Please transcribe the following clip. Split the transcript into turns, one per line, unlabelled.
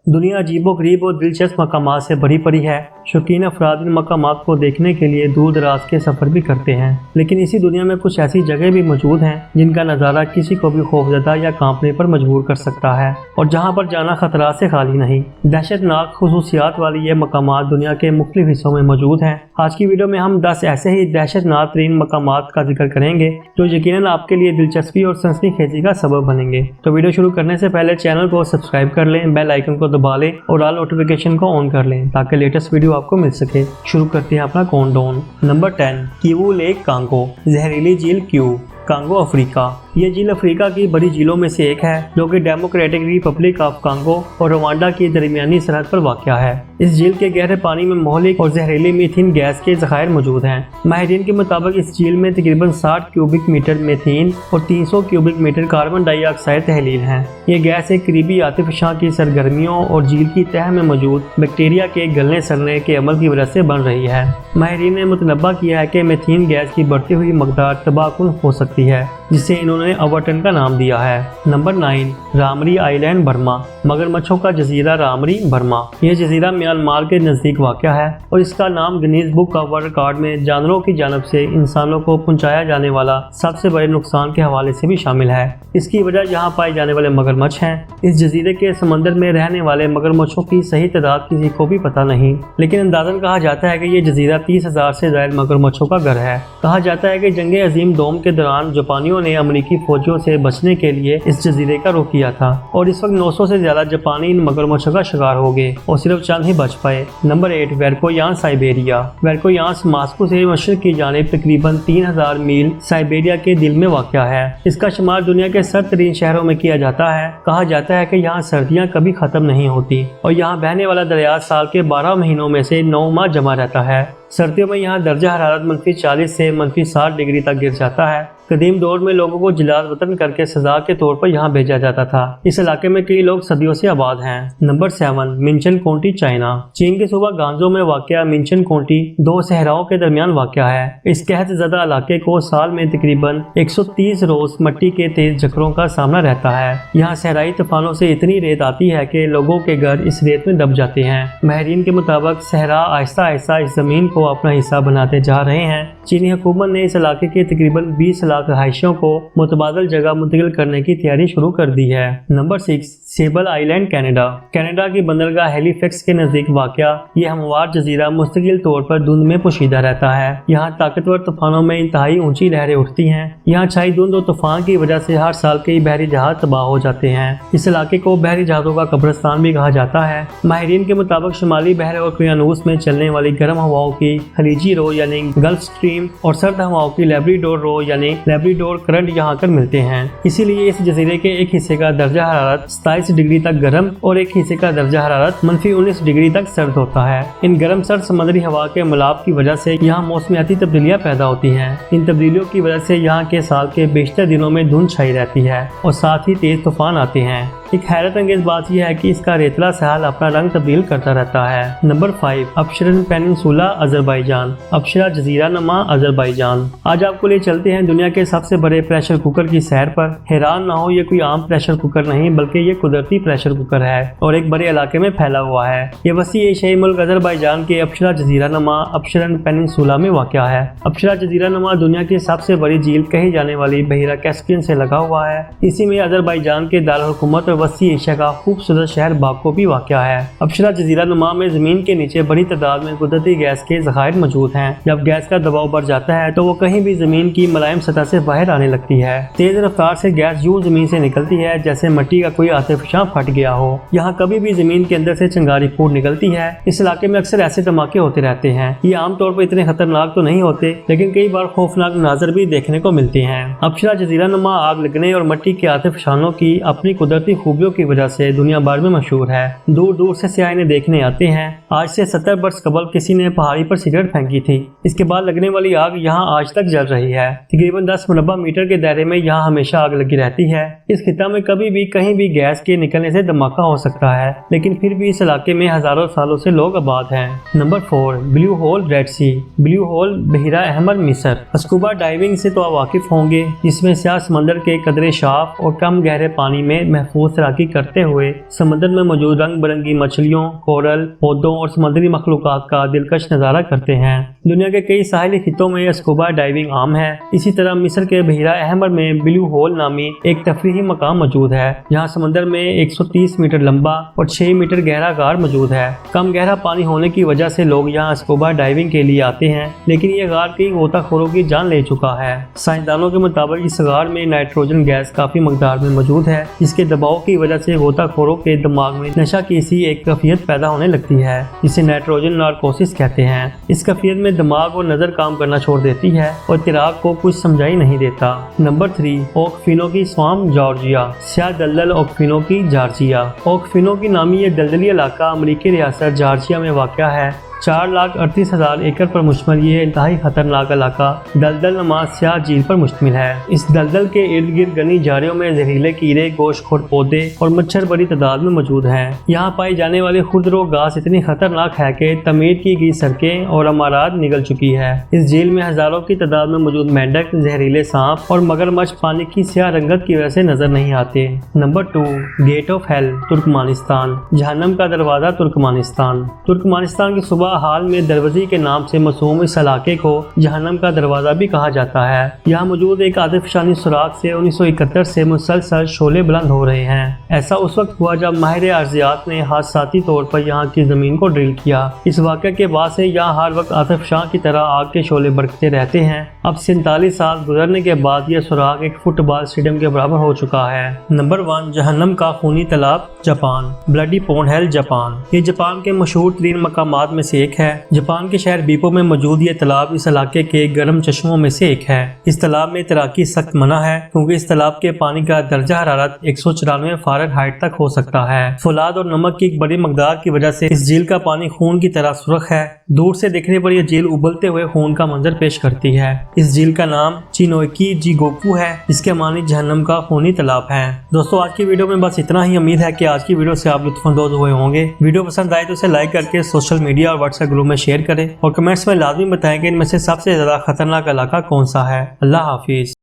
दुनिया अजीबोगरीब और दिलचस्प मकामात से भरी पड़ी है। शौकीन अफराद इन मकामात को देखने के लिए दूर दराज के सफ़र भी करते हैं, लेकिन इसी दुनिया में कुछ ऐसी जगह भी मौजूद हैं जिनका नज़ारा किसी को भी खौफजदा या कांपने पर मजबूर कर सकता है और जहां पर जाना खतरात से खाली नहीं। दहशतनाक खुसूसियात वाली ये मकामात दुनिया के मुख्तलिफ हिस्सों में मौजूद हैं। आज की वीडियो में हम 10 ऐसे ही दहशतनाक तरीन मकामात का जिक्र करेंगे जो यकीनन आपके लिए दिलचस्पी और सनसनीखेज़ी का सबब बनेंगे। तो वीडियो शुरू करने से पहले चैनल को सब्सक्राइब कर लें, बेल आइकन को दबा लें और ऑल नोटिफिकेशन को ऑन कर लें ताकि लेटेस्ट वीडियो आपको मिल सके। शुरू करते हैं अपना countdown. Number 10, Kivu lake Congo, जहरीली झील क्यू, कांगो अफ्रीका। ये झील अफ्रीका की बड़ी झीलों में से एक है जो कि डेमोक्रेटिक रिपब्लिक ऑफ कांगो और रवांडा की दरमियानी सरहद पर वाक़या है। इस झील के गहरे पानी में मोहलिक और जहरीली मीथेन गैस के ज़खायर मौजूद हैं। माहिरीन के मुताबिक इस झील में तकरीबन 60 क्यूबिक मीटर मीथेन और 300 क्यूबिक मीटर कार्बन डाइऑक्साइड तहलील हैं। ये गैस एक करीबी आतिफशां की सरगर्मियों और झील की तह में मौजूद बैक्टीरिया के गलने सड़ने के अमल की वजह से बन रही है। माहिरीन ने मुतनब्बा किया है कि मीथेन गैस की बढ़ती हुई मकदार तबाहकुन हो सकती है, जिसे इन्होंने अवर्टन का नाम दिया है। नंबर 9, रामरी आइलैंड बर्मा, मगरमच्छों का जजीरा रामरी बर्मा। यह जजीरा म्यांमार के नज़दीक वाक़या है और इसका नाम Guinness book of world record में जानवरों की जानब से इंसानों को पहुंचाया जाने वाला सबसे बड़े नुकसान के हवाले से भी शामिल है। इसकी वजह यहाँ पाए जाने वाले मगरमच्छ हैं। इस जजीरे के समंदर में रहने वाले मगरमच्छों की सही तादाद किसी को भी पता नहीं, लेकिन अंदाज़न कहा जाता है कि यह जजीरा 30,000 से ज़ायद मगरमच्छों का घर है। कहा जाता है कि जंग अजीम दोम के दौरान जापानियों ने अमरीकी फौजियों से बचने के लिए इस जजीरे का रुख किया था और इस वक्त 900 से ज्यादा जापानी इन मगरमच्छों का शिकार हो गए और सिर्फ चंद ही बच पाए। Number 8, Verkhoyansk Siberia. Verkhoyansk Moscow से मशरक की जानिब तकरीबन 3000 मील साइबेरिया के दिल में वाक़या है। इसका शुमार दुनिया के सर्द तरीन शहरों में किया जाता है। कहा जाता है कि यहाँ सर्दियाँ कभी खत्म नहीं होती और यहाँ बहने वाला दरिया साल के 12 महीनों में से 9 माह जमा रहता है। सर्दियों में यहाँ दर्जा हरारत -40 से -60 डिग्री तक गिर जाता है। कदीम दौर में लोगों को जिलाद वतन करके सजा के तौर पर यहाँ भेजा जाता था। इस इलाके में कई लोग सदियों से आबाद हैं। Number 7, Minqin county China. चीन के सूबा गांजो में वाक़या मिंचन काउंटी 2 सहराओं के दरमियान वाक़या है। इस कहत ज़दा इलाके को साल में तकरीबन 130 रोज मट्टी के तेज झकड़ों का सामना रहता है। यहाँ सहराई तूफानों से इतनी रेत आती है कि लोगों के घर इस रेत में दब जाते हैं। माहिरीन के मुताबिक सहरा आहिस्ता आहिस्ता इस जमीन को अपना हिस्सा बनाते जा रहे हैं। चीनी हुकूमत ने इस इलाके के तकरीबन 20 लाख रहायशियों को मुतबादल जगह मुंतकिल करने की तैयारी शुरू कर दी है। Number 6, Sable Island Canada. Canada की बंदरगाह हैलीफैक्स के नजदीक वाक़या ये हमवार जजीरा मुस्तकिल तौर पर धुंध में पोशीदा रहता है। यहाँ ताकतवर तूफानों में इंतहाई ऊंची लहरें उठती हैं। यहाँ छाई धुंध और तूफान की वजह से हर साल कई बहरी जहाज तबाह हो जाते हैं। इस इलाके को बहरी जहाजों का कब्रिस्तान भी कहा जाता है। माहिरीन के मुताबिक शुमाली बहर और उकियानूस में चलने वाली गर्म हवाओं की खलीजी रो यानी गल्फ स्ट्रीम और सर्द हवाओं की लैब्राडोर रो यानी लैब्राडोर करंट यहाँ कर मिलते हैं। इसीलिए इस जजीरे के एक हिस्से का दर्जा हरारत 27 डिग्री तक गर्म और एक हिस्से का दर्जा हरारत -19 डिग्री तक सर्द होता है। इन गर्म सर्द समुद्री हवा के मिलाप की वजह से यहाँ मौसमियाती तब्दीलियाँ पैदा होती हैं। इन तब्दीलियों की वजह से यहाँ के साल के बेशतर दिनों में धुंध छाई रहती है और साथ ही तेज तूफान आते हैं। एक हैरत अंगेज बात यह है कि इसका रेतला सहल अपना रंग तब्दील करता रहता है। Number 5, Absheron peninsula Azerbaijan. Absheron जजीरा नमा अजरबैजान। आज आपको ले चलते हैं दुनिया के सबसे बड़े प्रेशर कुकर की सैर पर। हैरान ना हो, ये कोई आम प्रेशर कुकर नहीं बल्कि ये कुदरती प्रेशर कुकर है और एक बड़े इलाके में फैला हुआ है। ये वसी एशियाई मुल्क अजरबैजान के अबशरा जजीरा नमा अबशरन पेनिनसुला में वाक़या है। अबशरा जजीरा नमा दुनिया की सबसे बड़ी झील कही जाने वाली बहिरा कैस्पियन से लगा हुआ है। इसी में अजरबैजान के दारुल हुकूमत और वसी एशिया का खूबसूरत शहर बाको भी वाक़या है। अबशरा जजीरा नुमा में जमीन के नीचे बड़ी तादाद में कुदरती गैस के ज़खायर मौजूद हैं। जब गैस का दबाव बढ़ जाता है तो वो कहीं भी जमीन की मुलायम सतह से बाहर आने लगती है। तेज रफ्तार से गैस यूं जमीन से निकलती है जैसे मिट्टी का कोई आतिफशां फट गया हो। यहाँ कभी भी जमीन के अंदर से चिंगारी फूट निकलती है। इस इलाके में अक्सर ऐसे धमाके होते रहते हैं। ये आमतौर पर इतने खतरनाक तो नहीं होते, लेकिन कई बार खौफनाक नज़र भी देखने को मिलते हैं। अबशरा जजीरा नुमा आग लगने और मिट्टी के आतिफशानों की अपनी कुदरती खूबियों की वजह से दुनिया भर में मशहूर है। दूर दूर से सयाह इन्हें देखने आते हैं। आज से 70 वर्ष कबल किसी ने पहाड़ी पर सिगरेट फेंकी थी। इसके बाद लगने वाली आग यहाँ आज तक जल रही है। तकरीबन 10 मुरब्बा मीटर के दायरे में यहाँ हमेशा आग लगी रहती है। इस खिता में कभी भी कहीं भी गैस के निकलने से धमाका हो सकता है, लेकिन फिर भी इस इलाके में हजारों सालों से लोग आबाद हैं। नंबर 4, ब्लू होल रेड सी। ब्लू होल बहिरा अहमर मिस्र। स्कूबा डाइविंग से तो आप वाकिफ होंगे, जिसमें स्याह समंदर के कदरे शाफ और कम गहरे पानी में महफूज तैराकी करते हुए समंदर में मौजूद रंग बिरंगी मछलियों, कोरल, पौधों और समुद्री मखलूकात का दिलकश नजारा करते हैं। दुनिया के कई साहिली खित्तों में स्कूबा डाइविंग आम है। इसी तरह मिस्र के बहिरा अहमर में ब्लू होल नामी एक तफरीही मकाम मौजूद है, जहाँ समंदर में 130 मीटर लंबा और 6 मीटर गहरा गार मौजूद है। कम गहरा पानी होने की वजह से लोग यहाँ स्कूबा डाइविंग के लिए आते हैं, लेकिन ये गार कई गोताखोरों की जान ले चुका है। साइंसदानों के मुताबिक इस गार में नाइट्रोजन गैस काफी मकदार में मौजूद है, जिसके दबाव की वजह से गोताखोरों के दिमाग में नशा की सी एक कैफियत पैदा होने लगती है, जिसे नाइट्रोजन नार्कोसिस कहते हैं। इस कैफियत में दिमाग और नजर काम करना छोड़ देती है और तिराक को कुछ समझाई नहीं देता। नंबर 3, ओकफिनो की स्वाम जॉर्जिया। स्याह दलदल ओकफिनो की जॉर्जिया। ओकफिनो की नामी ये दलदली इलाका अमरीकी रियासत जॉर्जिया में वाक़या है। 4,38,000 एकड़ पर मुश्तमिल ये इंतहाई खतरनाक इलाका दलदल नुमा स्याह झील पर मुश्तमिल है। इस दलदल के इर्द गिर्द घनी झाड़ियों में जहरीले कीड़े, गोश्तखोर पौधे और मच्छर बड़ी तादाद में मौजूद हैं। यहाँ पाई जाने वाली खुरदरो घास इतनी खतरनाक है कि तमीर की गई सड़कें और इमारत निगल चुकी है। इस झील में हजारों की तादाद में मौजूद मेंढक, जहरीले सांप और मगरमच्छ पानी की स्याह रंगत की वजह से नजर नहीं आते। Number 2, gate of hell Turkmenistan. जहन्नम का दरवाजा तुर्कमानिस्तान। तुर्कमानिस्तान की सुबह हाल में दरवाजे के नाम से मशहूर इस इलाके को जहन्नम का दरवाजा भी कहा जाता है। यहाँ मौजूद एक आतिशबाजी सुराख से 1971 से मुसलसल शोले बुलंद हो रहे हैं। ऐसा उस वक्त हुआ जब माहिर अर्जियात ने हादसाती तौर पर यहाँ की जमीन को ड्रिल किया। इस वाक़े के बाद से यहाँ हर वक्त आतिशबाजी की तरह आग के शोले बरकते रहते हैं। अब 47 साल गुजरने के बाद यह सुराख एक फुटबॉल स्टेडियम के बराबर हो चुका है। नंबर 1, जहन्नम का खूनी तालाब Japan. Bloody pond hello Japan. ये जापान के मशहूर तरीन मकामात में से एक है। जापान के शहर बीपो में मौजूद ये तालाब इस इलाके के गर्म चश्मों में से एक है। इस तालाब में तैराकी सख्त मना है, क्योंकि इस तालाब के पानी का दर्जा हरारत 194 फ़ारेनहाइट तक हो सकता है। फौलाद और नमक की एक बड़ी मकदार की वजह से इस झील का पानी खून की तरह सुर्ख है। दूर से देखने पर यह झील उबलते हुए खून का मंजर पेश करती है। इस झील का नाम चिनोकी जिगोकू है, जिसके मानी जहन्नम का खूनी तालाब है। दोस्तों, आज की वीडियो में बस इतना ही। उम्मीद है कि आज की वीडियो से आप लुत्फ़अंदोज़ हुए होंगे। वीडियो पसंद आए तो इसे लाइक करके सोशल मीडिया और व्हाट्सएप ग्रुप में शेयर करें और कमेंट्स में लाजमी बताएं कि इनमें से सबसे ज्यादा खतरनाक इलाका कौन सा है। अल्लाह हाफिज।